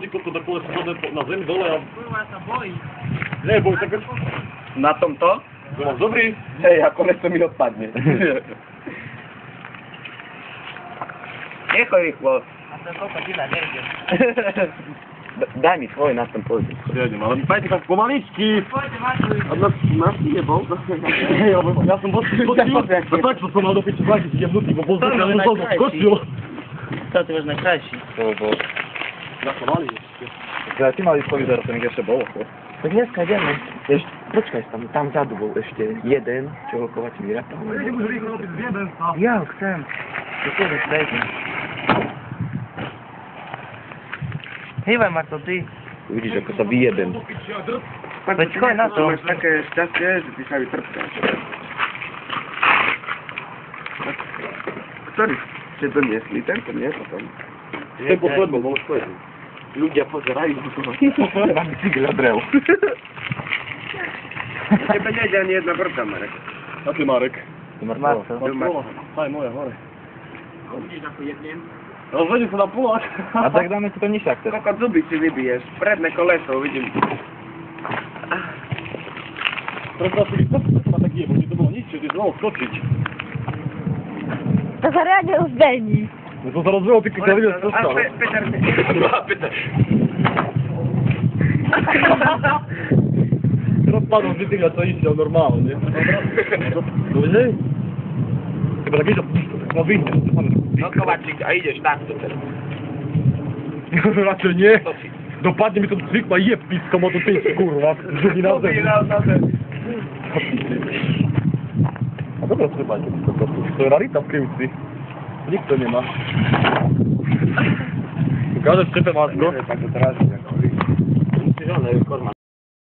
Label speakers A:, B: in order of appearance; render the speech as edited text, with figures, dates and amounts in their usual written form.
A: Tylko tak polecone na ziemi dole, a...
B: Kurwa, to boi.
A: Nie, bo tak...
C: Na tą to?
A: No, dobry.
C: Hej, a kolec mi odpadnie. Nie chorikło.
B: A ten kopa ci nie idzie.
C: Daj mi swój na ten poziom.
A: Jedziemy, ale pamiętaj tak pomaliczki.
B: Chodź, Maciuj.
C: A nas nie bał?
A: Ej, ja sam boski skoczył. No tak, to są na do 5 lat, gdzie wnuki, bo po prostu ja to skoczył.
B: Co ty masz na krasi?
C: To było.
A: Zakowali jeszcze.
C: Ja ty mali swój zaraz, to mi jeszcze było.
B: Tak nie skadziemy.
C: Jeszcze, poczekaj, tam za dół jeszcze jeden, czego kować mi rata.
B: Ja chcę. Do ciebie przejdę. Chyba Marto, ty.
C: Widzisz, jak sobie jeden.
B: Chodź na to.
C: Masz takie szczęście, że pisali trpkę. Który? Czy to nie jest liter? To nie, to tam.
A: Ty poszedł, bo szedł.
C: Ludzie pożerają, mam cygla dreł. Nie będzie ani jedna wrota, Marek.
A: A ty Marek?
B: Marto.
A: Daj moja, chore. No będzie to na półach.
C: A tak damy ci to nie siak teraz. Tylko zuby ci wybijesz. Predne koleso, widzimy.
A: Teraz na takie, bo nie to było nic, to jest mało skoczyć.
D: To zaraz nie uzdejmij.
A: No to zaraz było tylko karabin z
C: A
A: prosto.
C: Peter,
A: Teraz padł z tym, co idzie normalnie. No nie? Chyba tak idzie, no wyjdzie.
C: no Kowaczyk, a idziesz tak to teraz.
A: Raczej nie. Dopadnie mi to zwykła jeb pisko mototycznie, kurwa. Drugi na zewnątrz. A dobra, trzymajcie to po prostu. To rarita w kryłcy. Nikt to nie ma. Pokażę szczypę masz go.
C: Tak to teraz.